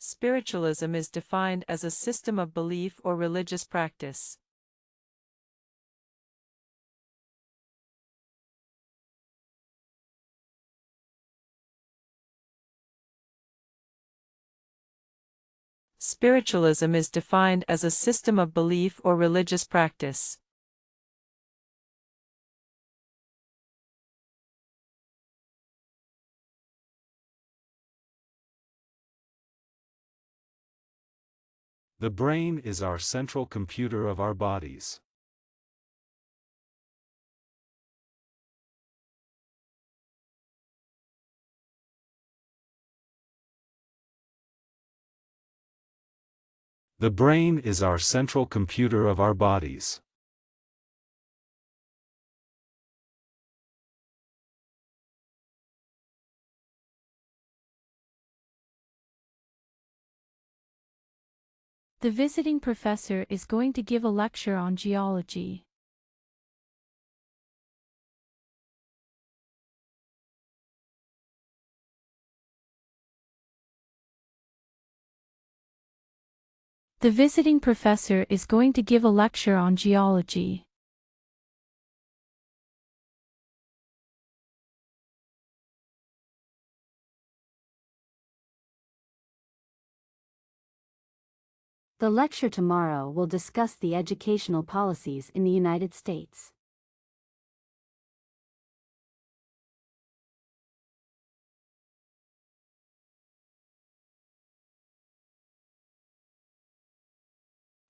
Spiritualism is defined as a system of belief or religious practice. Spiritualism is defined as a system of belief or religious practice. The brain is our central computer of our bodies. The brain is our central computer of our bodies. The visiting professor is going to give a lecture on geology. The visiting professor is going to give a lecture on geology. The lecture tomorrow will discuss the educational policies in the United States.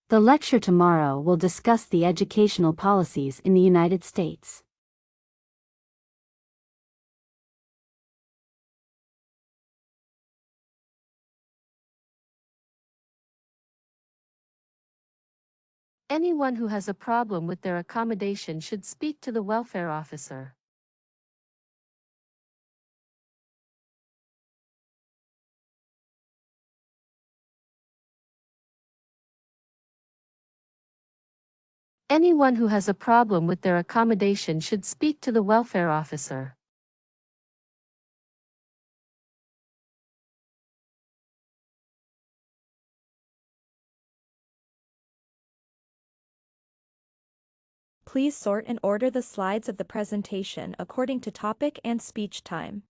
The lecture tomorrow will discuss the educational policies in the United States. Anyone who has a problem with their accommodation should speak to the welfare officer. Anyone who has a problem with their accommodation should speak to the welfare officer. Please sort and order the slides of the presentation according to topic and speech time.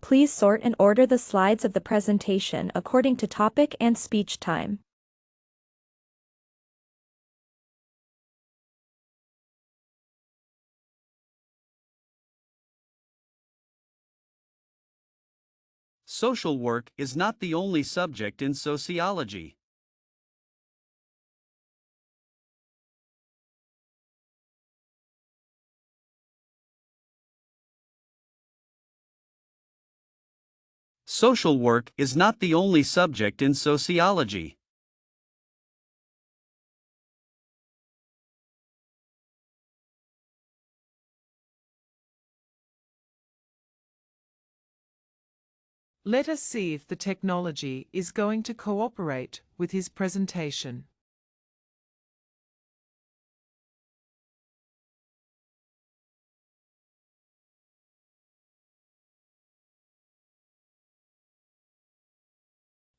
Please sort and order the slides of the presentation according to topic and speech time. Social work is not the only subject in sociology. Social work is not the only subject in sociology. Let us see if the technology is going to cooperate with his presentation.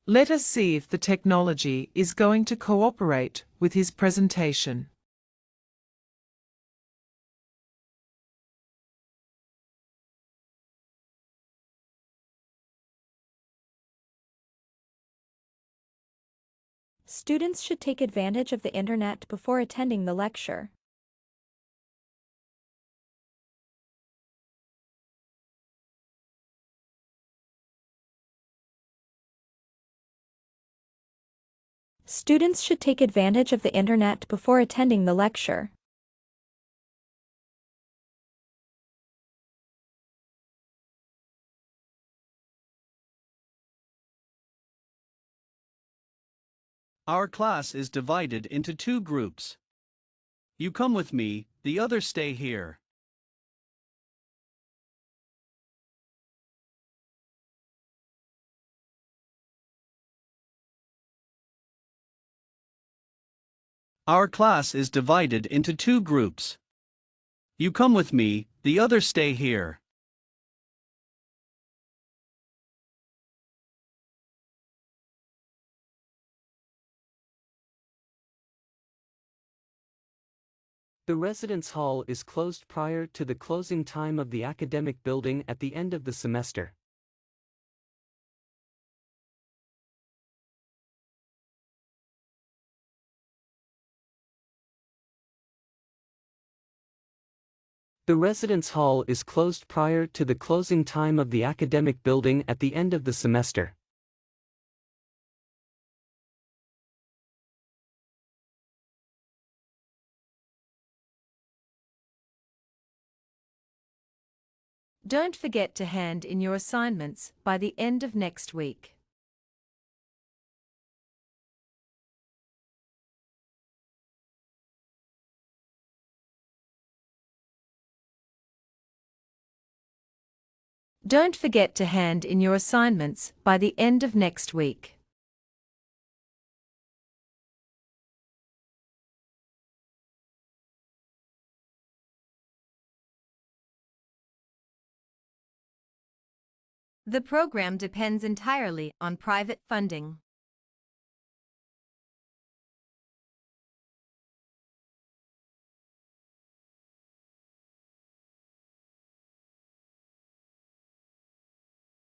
Let us see if the technology is going to cooperate with his presentation. Students should take advantage of the internet before attending the lecture. Students should take advantage of the internet before attending the lecture. Our class is divided into two groups. You come with me, the others stay here. Our class is divided into two groups. You come with me, the others stay here. The residence hall is closed prior to the closing time of the academic building at the end of the semester. The residence hall is closed prior to the closing time of the academic building at the end of the semester. Don't forget to hand in your assignments by the end of next week. Don't forget to hand in your assignments by the end of next week. The program depends entirely on private funding.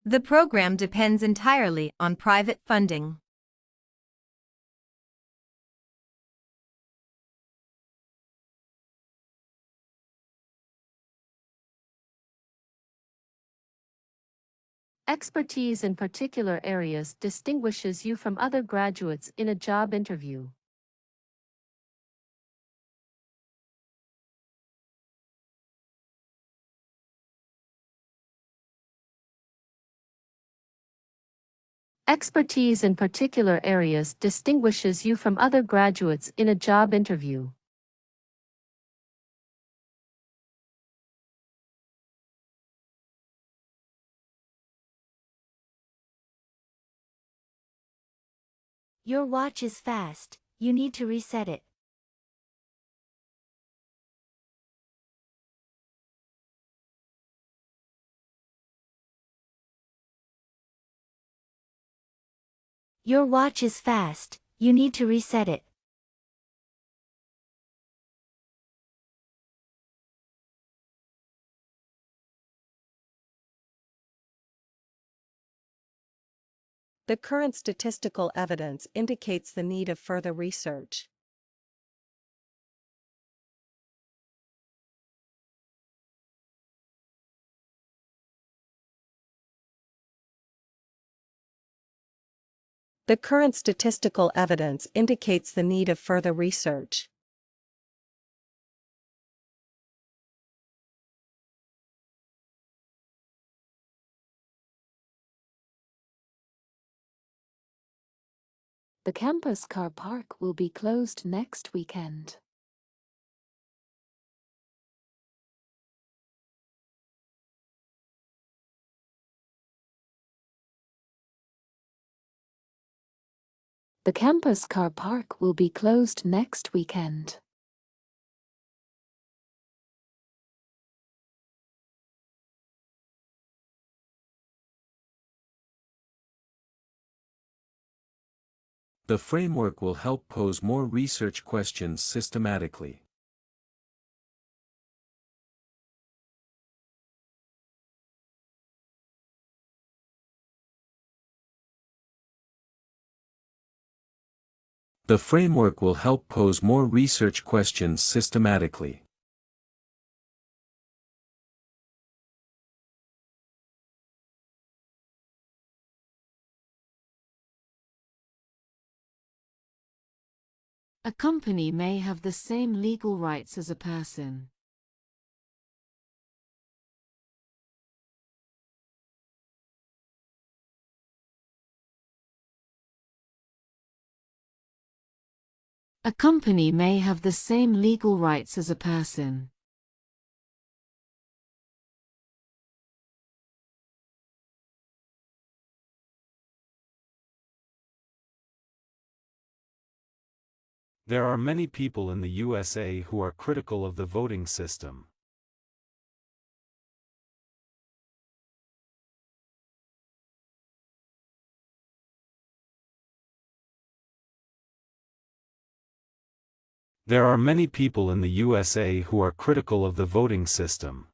The program depends entirely on private funding. Expertise in particular areas distinguishes you from other graduates in a job interview. Expertise in particular areas distinguishes you from other graduates in a job interview. Your watch is fast. You need to reset it. Your watch is fast. You need to reset it. The current statistical evidence indicates the need of further research. The current statistical evidence indicates the need of further research. The campus car park will be closed next weekend. The campus car park will be closed next weekend. The framework will help pose more research questions systematically. The framework will help pose more research questions systematically. A company may have the same legal rights as a person. A company may have the same legal rights as a person. There are many people in the USA who are critical of the voting system. There are many people in the USA who are critical of the voting system.